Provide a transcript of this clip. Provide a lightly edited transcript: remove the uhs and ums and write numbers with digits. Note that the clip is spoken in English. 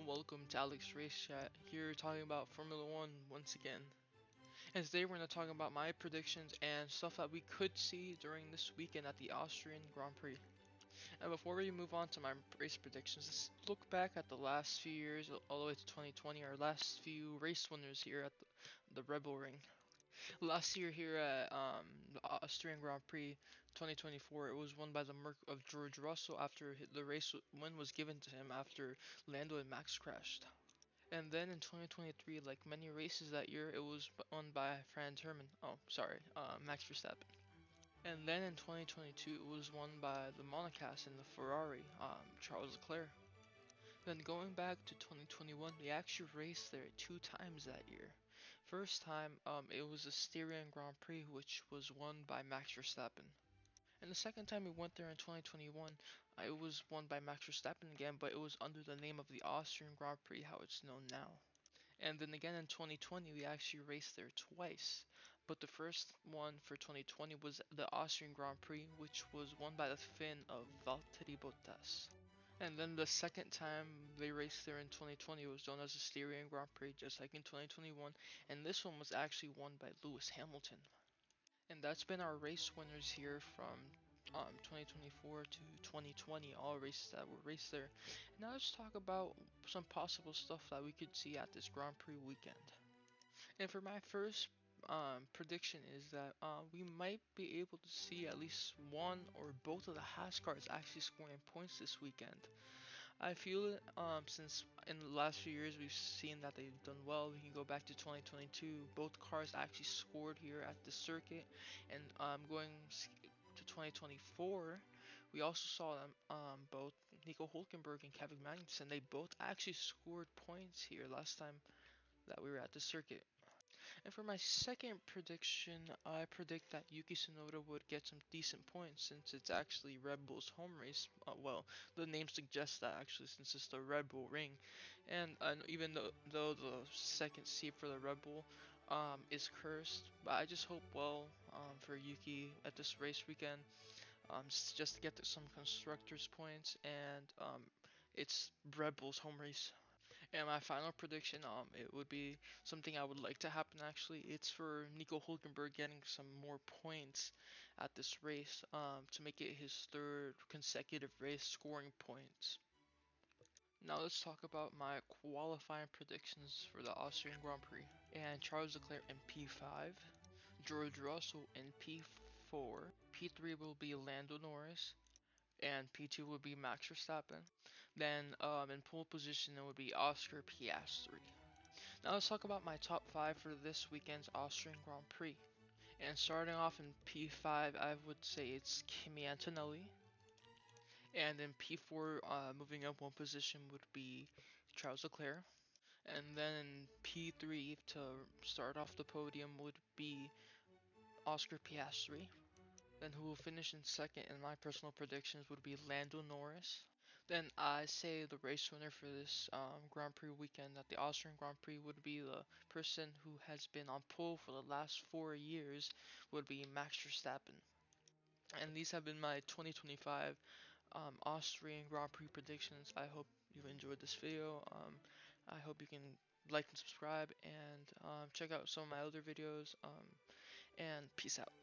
and welcome to Alex Race Chat, here talking about Formula 1 once again. And today we're going to talk about my predictions and stuff that we could see during this weekend at the Austrian Grand Prix. And before we move on to my race predictions, let's look back at the last few years, all the way to 2020, our last few race winners here at the Red Bull Ring. Last year here at the Austrian Grand Prix 2024, it was won by the Merc of George Russell after the race win was given to him after Lando and Max crashed. And then in 2023, like many races that year, it was won by Franz Hermann. Oh, sorry, Max Verstappen. And then in 2022, it was won by the Monegasque and the Ferrari, Charles Leclerc. Then going back to 2021, we actually raced there 2 times that year. First time, it was the Styrian Grand Prix, which was won by Max Verstappen. And the second time we went there in 2021, it was won by Max Verstappen again, but it was under the name of the Austrian Grand Prix, how it's known now. And then again in 2020, we actually raced there twice. But the first one for 2020 was the Austrian Grand Prix, which was won by the Finn of Valtteri Bottas. And then the second time they raced there in 2020 was known as the Styrian Grand Prix, just like in 2021, and this one was actually won by Lewis Hamilton. And that's been our race winners here from 2024 to 2020, all races that were raced there. Now let's talk about some possible stuff that we could see at this Grand Prix weekend. And for my first prediction is that we might be able to see at least one or both of the Haas cars actually scoring points this weekend. I feel it since in the last few years we've seen that they've done well. We can go back to 2022. Both cars actually scored here at the circuit, and going to 2024, we also saw them both Nico Hulkenberg and Kevin Magnussen. They both actually scored points here last time that we were at the circuit. And for my second prediction, I predict that Yuki Tsunoda would get some decent points since it's actually Red Bull's home race. Well, the name suggests that actually since it's the Red Bull Ring. And even though the second seat for the Red Bull is cursed, but I just hope well for Yuki at this race weekend. Just to get some constructors points, and it's Red Bull's home race. And my final prediction, it would be something I would like to happen actually. It's for Nico Hulkenberg getting some more points at this race, to make it his third consecutive race scoring points. Now let's talk about my qualifying predictions for the Austrian Grand Prix. And Charles Leclerc in P5, George Russell in P4, P3 will be Lando Norris, and P2 would be Max Verstappen. Then in pole position it would be Oscar Piastri. Now let's talk about my top 5 for this weekend's Austrian Grand Prix. And starting off in P5, I would say it's Kimi Antonelli. And in P4, moving up one position would be Charles Leclerc. And then in P3, to start off the podium, would be Oscar Piastri. Then who will finish in second in my personal predictions would be Lando Norris. Then I say the race winner for this Grand Prix weekend at the Austrian Grand Prix would be the person who has been on pole for the last 4 years, would be Max Verstappen. And these have been my 2025 Austrian Grand Prix predictions. I hope you enjoyed this video. I hope you can like and subscribe, and check out some of my other videos, and peace out.